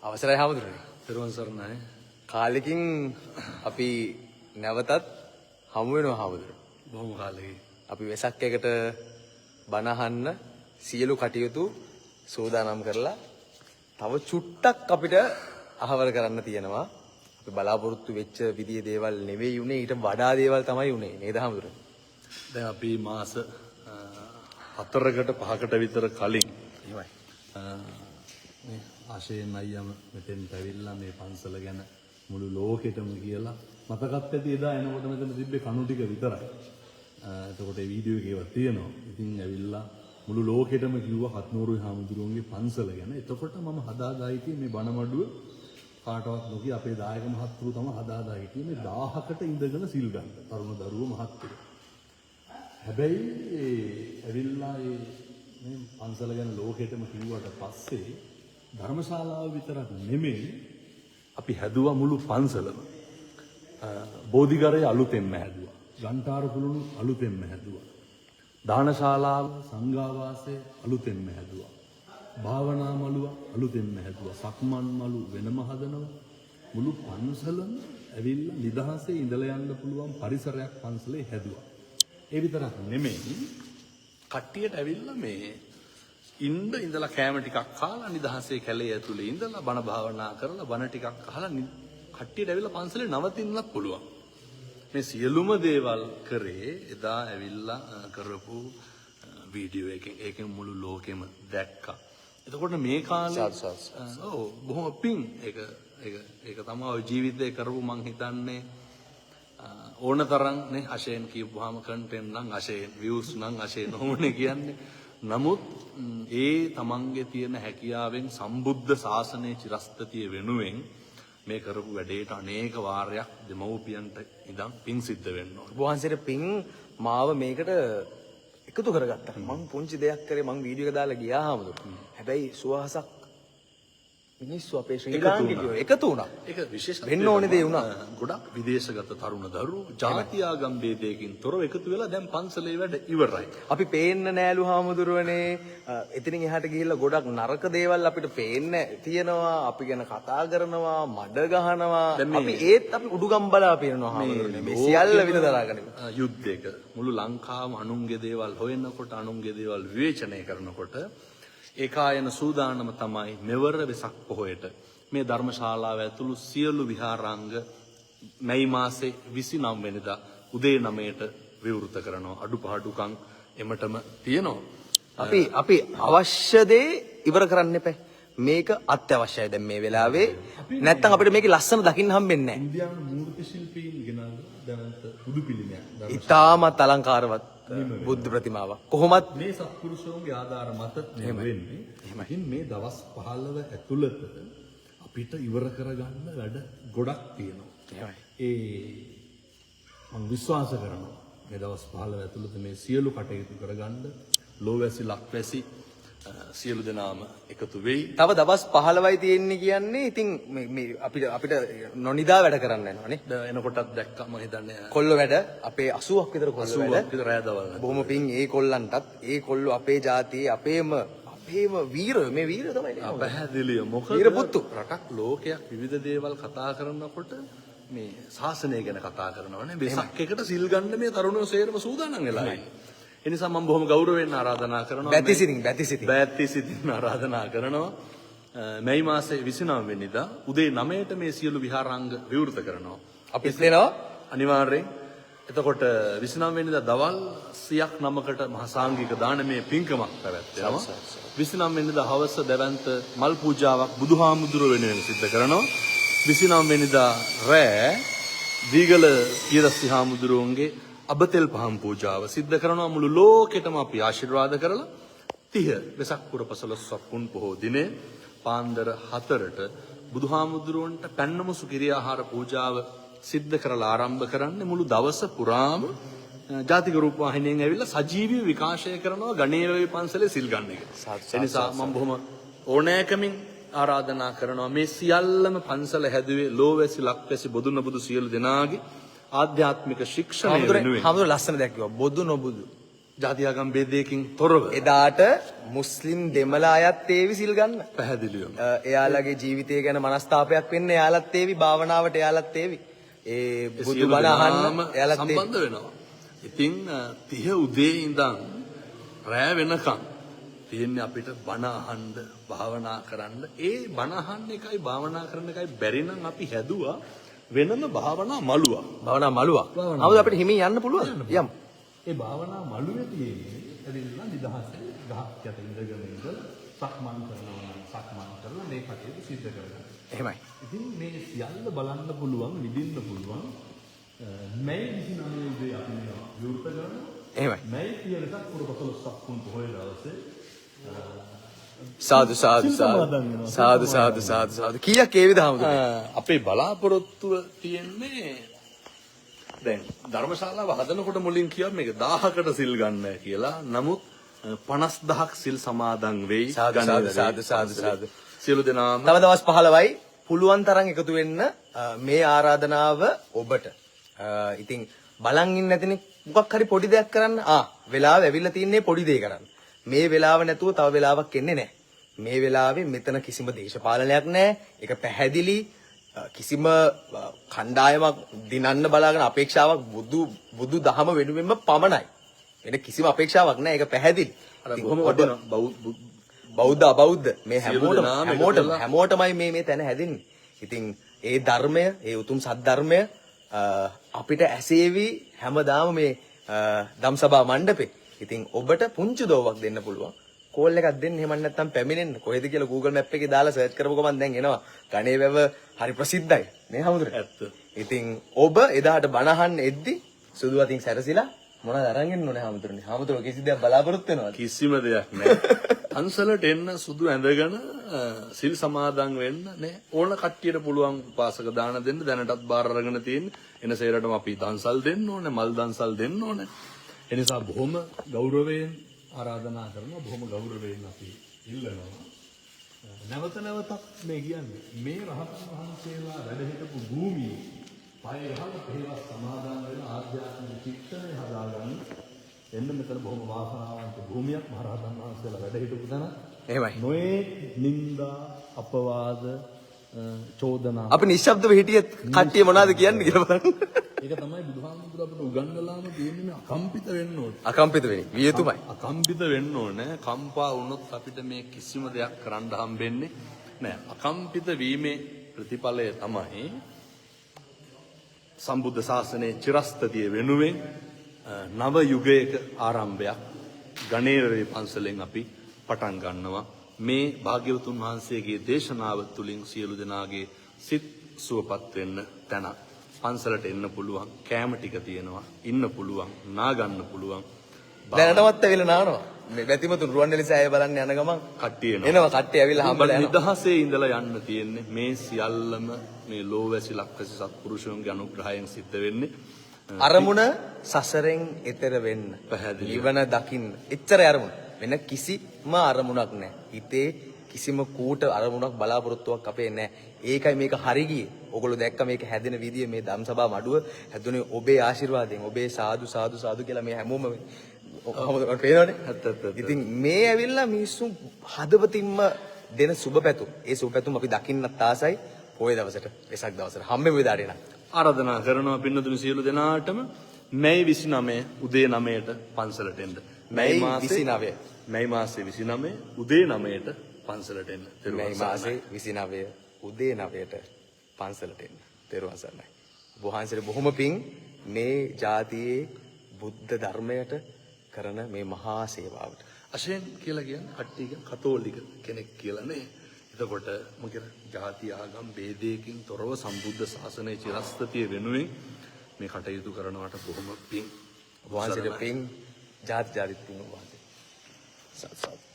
අවසරයි හාමුදුරනේ. පෙරවන් සරණයි. කාලෙකින් අපි නැවතත් හමු වෙනවා හාමුදුරනේ. බොහොම කාලෙකින්. අපි වෙසක් එකට බණ අහන්න සියලු කටයුතු සූදානම් කරලා තව චුට්ටක් අපිට අහවර කරන්න තියෙනවා. අපි බලාපොරොත්තු වෙච්ච විදිහේ දේවල් නෙවෙයි උනේ, ඊට වඩා දේවල් තමයි උනේ නේද හාමුදුරනේ? දැන් අපි මාස 4කට 5කට විතර කලින් එහෙමයි. මේ ආශයෙන් අයියම මෙතෙන්ට ඇවිල්ලා මේ පන්සල ගැන මුළු ලෝකෙටම කියලා මතකත් ඇති එදා එනකොට මෙතන තිබ්බේ කණු ටික විතරයි. එතකොට ඒ වීඩියෝ එකේවත් තියෙනවා. ඉතින් ඇවිල්ලා මුළු ලෝකෙටම කිව්වා හත්නూరు හාමුදුරුවන්ගේ පන්සල ගැන. එතකොට මම හදාගා හිටියේ මේ බණමඩුව කාටවත් නොකිය අපේ දායක මහත්තුරු තමයි හදාගා හිටියේ මේ 1000කට ඉඳගෙන සිල් ගන්න. තරුණ දරුවෝ මහත්තුරු. හැබැයි ඇවිල්ලා මේ පන්සල ගැන ලෝකෙටම කිව්වට පස්සේ ධර්මශාලාව විතරක් නෙමෙයි අපි හැදුවා මුළු පන්සලම. බෝධිගරය අලුතෙන්ම හැදුවා. ගන්ටාර කුළුණු අලුතෙන්ම හැදුවා. දානශාලාව සංඝාවාසය අලුතෙන්ම හැදුවා. භාවනා මළුව අලුතෙන්ම හැදුවා. සක්මන් මළු වෙනම හදනවා. මුළු පන්සලම ඇවිල්ලා නිදහසේ ඉඳලා යන්න පුළුවන් පරිසරයක් පන්සලේ හැදුවා. ඒ විතරක් නෙමෙයි කට්ටියට ඇවිල්ලා මේ ඉඳලා කෑම ටිකක් කාලා නිදහසේ කැලේ ඇතුලේ ඉඳලා බණ භාවනා කරලා බණ ටිකක් අහලා කට්ටියට ඇවිල්ලා පන්සලේ නවතින්නත් පුළුවන්. මේ සියලුම දේවල් කරේ එදා ඇවිල්ලා කරපු වීඩියෝ එකෙන් ඒකෙන් මුළු ලෝකෙම දැක්කා. එතකොට මේ කාලේ බොහොම පිං ඒක තමයි ජීවිතේ කරපු මං හිතන්නේ ඕන තරම් නේ අශයෙන් කියපුවාම කන්ටෙන්ට් නම් අශයෙන් views නම් අශයෙන් ඕනේ කියන්නේ. නමුත් ඒ තමන්ගේ තියෙන හැකියාවෙන් සම්බුද්ධ ශාසනයේ චිරස්ථිතිය වෙනුවෙන් මේ කරපු වැඩේට අනේක වාරයක් දෙමව්පියන්ට ඉඳන් පිං සිද්ධ වෙන්න ඕන. වහන්සේට පිං මාව මේකට එකතු කරගත්තා. මං පුංචි දෙයක් කරේ මං වීඩියෝ එක දාලා ගියා හාමුදුරුවෝ. හැබැයි සුවහසක් මිනිස්සු අපේ ශ්‍රී ලාංකිකයෝ එකතු වුණා. ඒක විශේෂ වෙන්න ඕනේ දේ වුණා. ගොඩක් විදේශගත තරුණ දරුවෝ ජාති ආගම් ભેදයකින් තොරව එකතු වෙලා දැන් පන්සලේ වැඩ ඉවරයි. අපි පේන්න නෑලු හාමුදුරුවනේ. එතනින් එහාට ගිහිල්ලා ගොඩක් නරක දේවල් අපිට පේන්න තියෙනවා. අපි ගැන කතා කරනවා, මඩ ගහනවා. අපි උඩුගම්බලා පේනවා හාමුදුරුවනේ. මේ සියල්ල විඳලාගෙන යුද්ධයක මුළු ලංකාවම අනුන්ගේ දේවල් හොයනකොට අනුන්ගේ දේවල් විවේචනය කරනකොට ඒකායන සූදානම තමයි මෙවර වෙසක් පොහොයට මේ ධර්මශාලාව ඇතුළු සියලු විහාරාංග මැයි මාසේ 29 වෙනිදා උදේ 9ට විවෘත කරනවා. අඩුපාඩුකම් එමටම තියෙනවා. අපි අවශ්‍ය දේ ඉවර කරන්න එපා. මේක අත්‍යවශ්‍යයි දැන් මේ වෙලාවේ. නැත්තම් අපිට මේකේ ලස්සන දකින්න හම්බෙන්නේ නැහැ. ඉන්දියානු මූර්ති ශිල්පීන් ගෙනාවු දැනන්ත බුදු පිළිමයක්. ඉතාමත් අලංකාරවත් බුද්ධ ප්‍රතිමාවක්. කොහොමත් මේ සත්පුරුෂෝන්ගේ ආධාර මත වෙන්නේ. එහෙමයි මේ දවස් 15 ඇතුළත අපිට ඉවර කරගන්න වැඩ ගොඩක් තියෙනවා. මම විශ්වාස කරනවා මේ දවස් 15 ඇතුළත මේ සියලු කටයුතු කරගන්න ලෝවැසි ලක්වැසි සියලු දෙනාම එකතු වෙයි. තව දවස් 15යි තියෙන්නේ කියන්නේ ඉතින් මේ අපිට නොනිදා වැඩ කරන්න යනවානේ. එනකොටත් දැක්කම හිතන්නේ කොල්ල වැඩ අපේ 80ක් විතර කොල්ල වැඩ. 80ක් විතර රැදවල්. බොහොම පිං ඒ කොල්ලන්ටත් ඒ කොල්ලෝ අපේ ජාතියේ අපේම වීරයෝ මේ වීරයෝ තමයි නේ. පැහැදිලිය. මොකද වීර පුතු රටක් ලෝකයක් විවිධ දේවල් කතා කරනකොට මේ ශාසනය ගැන කතා කරනවානේ. වෙසක් එකට සිල් ගන්න මේ තරුණයෝ සේරම සූදානම් වෙලා ඉන්නේ. එනිසා මම බොහොම ගෞරවයෙන් ආරාධනා කරනවා. බැතිසිතින් ආරාධනා කරනවා. මැයි මාසේ 29 වෙනිදා උදේ 9ට මේ සියලු විහාරාංග විවෘත කරනවා. අපි ඉස්සෙනවා අනිවාර්යෙන්. එතකොට 29 වෙනිදා දවල් 100ක් නමකට මහා සාංගික දානමය පින්කමක් පැවැත්වෙනවා. 29 වෙනිදා හවස දැවැන්ත මල් පූජාවක් බුදුහාමුදුරුවෝ වෙනුවෙන් සිද්ධ කරනවා. 29 වෙනිදා රෑ දීගල ඊරස්සි හාමුදුරුවන්ගේ අබතෙල් පහන් පූජාව සිද්ධ කරනවා. මුළු ලෝකෙටම අපි ආශිර්වාද කරලා 30 වෙසක් පුර 15ක් පුන් පොහෝ දිනේ පාන්දර 4ට බුදුහාමුදුරුවන්ට පැන්නමුසු කිරියාහාර පූජාව සිද්ධ කරලා ආරම්භ කරන්නේ. මුළු දවස පුරාම ජාතික රූප වාහිනියෙන් ඇවිල්ලා සජීවීව විකාශය කරනවා ගණේරවි පන්සලේ සිල් ගන්න එක. ඒ නිසා මම බොහොම ඕනෑකමින් ආරාධනා කරනවා මේ සියල්ලම පන්සල හැදුවේ ලෝවැසි ලක්වැසි බොදු නොබුදු සියලු දෙනාගේ ආධ්‍යාත්මික ශික්ෂණය වෙනුවෙන්. හාමුදුරුවෝ ලස්සන දෙයක් කිව්වා. බොදු නොබුදු ජාතියාගම් ભેදයකින් තොරව එදාට මුස්ලිම් දෙමළ අයත් ඒවි සිල් ගන්න. පැහැදිලිවම එයාලගේ ජීවිතය ගැන මනස්ථාපයක් වෙන්න එයාලත් ඒවි භාවනාවට එයාලත් ඒවි. ඒ බුදු බණ අහන්න එයාලත් ඒවි. සම්බන්ධ වෙනවා. ඉතින් 30 උදේ ඉඳන් රෑ වෙනකම් තියෙන්නේ අපිට බණ අහන්න භාවනා කරන්න. ඒ බණ අහන්න එකයි භාවනා කරන්න එකයි බැරි නම් අපි හැදුවා වෙනම භාවනා මළුවක්. භාවනා මළුවක්. නමුත් අපිට හිමින් යන්න පුළුවන්. යම්. ඒ භාවනා මළුවේ තියෙන්නේ ඇවිල්ලා නිදහසේ ගහක් යට ඉඳගෙන ඉඳලා සක්මන් කරනවා නම් සක්මන් කරලා මේ කටයුතු සිද්ධ කරගන්න. එහෙමයි. ඉතින් මේ සියල්ල බලන්න පුළුවන්, විඳින්න පුළුවන්. මේ 29 උදේ අපි විවෘත කරනවා. එහෙමයි. මේ කියන එකක් පුරපසලොස්සක් වුන් පොහොය දවසේ සාදු සාදු සාදු සාදු සාදු සාදු කීයක් ඒවිද හමුදුනේ? අපේ බලාපොරොත්තුව තියෙන්නේ දැන් ධර්මශාලාව හදනකොට මුලින් කිව්වා මේක 1000කට සිල් ගන්න කියලා. නමුත් 50000ක් සිල් සමාදන් වෙයි. සාදු සාදු සියලු දෙනාම තව දවස් 15යි පුළුවන් තරම් එකතු වෙන්න මේ ආරාධනාව ඔබට. ඉතින් බලන් ඉන්න නැතිනේ මොකක් හරි පොඩි දෙයක් කරන්න. වෙලාව ඇවිල්ලා තින්නේ පොඩි දෙයක් කරන්න. මේ වෙලාව නැතුව තව වෙලාවක් එන්නේ නැහැ. මේ වෙලාවේ මෙතන කිසිම දේශපාලනයක් නැහැ. ඒක පැහැදිලි. කිසිම කණ්ඩායමක් දිනන්න බලාගෙන අපේක්ෂාවක් බුදු දහම වෙනුවෙන්ම පමණයි. වෙන කිසිම අපේක්ෂාවක් නැහැ. ඒක පැහැදිලි. බෞද්ධ අබෞද්ධ මේ හැමෝටමයි මේ තැන හැදෙන්නේ. ඉතින් ඒ ධර්මය, ඒ උතුම් සද්ධර්මය අපිට ඇසේවි හැමදාම මේ ධම්සභා මණ්ඩපේ. ඉතින් ඔබට පුංචි දෝවක් දෙන්න පුළුවන්. කෝල් එකක් දෙන්න. එහෙම නැත්නම් පැමිණෙන්න. කොහෙද කියලා Google Map එකේ දාලා සර්ච් කරපුව ගමන් දැන් එනවා. ගණේ වැව හරි ප්‍රසිද්ධයි. නේ හමුදුනේ? ඇත්ත. ඉතින් ඔබ එදාට බණ අහන්න එද්දි සුදු අතින් සැරසිලා මොනවද අරන් එන්න ඕනේ හමුදුනේ? හමුදුනේ කිසි දෙයක් බලාපොරොත්තු වෙනවද? කිසිම දෙයක් නැහැ. අන්සලට එන්න සුදු ඇඳගෙන සිල් සමාදන් වෙන්න නේ ඕන කට්ටියට පුළුවන් උපාසක දාන දෙන්න. දැනටත් බාර අරගෙන තියෙන්නේ. එන සේරටම අපි දන්සල් දෙන්න ඕනේ, මල් දන්සල් දෙන්න ඕනේ. එනිසා බොහොම ගෞරවයෙන් ආරාධනා කරනවා. බොහොම ගෞරවයෙන් අපි ඉල්ලනවා. නැවත නැවතත් මේ කියන්නේ මේ රහතන් වහන්සේලා වැඩ හිටපු භූමියේ පය ගහලා පෙරවස් සමාදන් වෙන ආධ්‍යාත්මික ශික්ෂණය හදාගන්න එන්න මෙතන බොහොම වාසනාවන්ත භූමියක් මහරහතන් වහන්සේලා වැඩ හිටපු තැන. එහෙමයි. නොයේ නින්දා අපවාද චෝදනා අපි නිශ්ශබ්දව හිටියත් කට්ටිය මොනවද කියන්නේ කියලා බලන්න. ඒක තමයි බුදුහාමුදුර අපිට උගන්වලාම තියෙන්නේ අකම්පිත වෙන්න ඕනේ. අකම්පිත වෙන්නේ විය යුතුමයි. අකම්පිත වෙන්න ඕනේ. කම්පා වුණොත් අපිට මේ කිසිම දෙයක් කරන්න හම්බෙන්නේ නැහැ. අකම්පිත වීමේ ප්‍රතිඵලය තමයි සම්බුද්ධ ශාසනයේ චිරස්තතිය වෙනුවෙන් නව යුගයක ආරම්භයක් ගණේරේ පන්සලෙන් අපි පටන් ගන්නවා. මේ භාග්‍යවතුන් වහන්සේගේ දේශනාව තුළින් සියලු දෙනාගේ සිත් සුවපත් වෙන්න තැන. පන්සලට එන්න පුළුවන්, කෑම ටික තියෙනවා, ඉන්න පුළුවන්, නා ගන්න පුළුවන්. දැනටමත් ඇවිල්ලා නානවා. මේ බැතිමතුන් රුවන්වැලි සෑය බලන්න යන ගමන් කට්ටිය එනවා. කට්ටිය ඇවිල්ලා හම්බලා යනවා. නිදහසේ ඉඳලා යන්න තියෙන්නේ. මේ සියල්ලම මේ ලෝවැසි ලක්වැසි සත්පුරුෂයන්ගේ අනුග්‍රහයෙන් සිද්ධ වෙන්නේ. අරමුණ සසරෙන් එතර වෙන්න. පැහැදිලි. නිවන දකින්න. එච්චරයි අරමුණ. වෙන කිසිම අරමුණක් නැහැ. හිතේ කිසිම කූට අරමුණක් බලාපොරොත්තුවක් අපේ නැහැ. ඒකයි මේක හරි ගියේ. ඔයගොල්ලෝ දැක්ක මේක හැදෙන විදිය මේ ධම්සභා මඩුව හැදුනේ ඔබේ ආශිර්වාදයෙන්. ඔබේ සාදු සාදු සාදු කියලා මේ හැමෝම පේනවනේ. ඉතින් මේ ඇවිල්ලා මිනිස්සු හදවතින්ම දෙන සුබපැතුම්. ඒ සුබපැතුම් අපි දකින්නත් ආසයි. පොය දවසට, වෙසක් දවසට හම්බෙමු ඉදාරින. ආරාධනා කරනවා පින්නතුනි සියලු දෙනාටම මැයි 29 උදේ 9ට පන්සලට එන්න. මැයි 29. මැයි මාසේ 29 උදේ 9ට පන්සලට එන්න. මැයි මාසේ 29 උදේ 9ට පන්සලට එන්න. තෙරුවන් සරණයි. වහන්සේට බොහොම පිං මේ ජාතියේ බුද්ධ ධර්මයට කරන මේ මහා සේවාවට. අශේන් කියලා කියන්නේ කට්ටිය කතෝලික කෙනෙක් කියලා නේ. එතකොට මොකද ජාති ආගම් ભેදයකින් තොරව සම්බුද්ධ ශාසනයේ චිරස්තතිය වෙනුවෙන් මේ කටයුතු කරනවට බොහොම පිං. වහන්සේට පිං ජාති පිං වහන්සේ. සත් සත්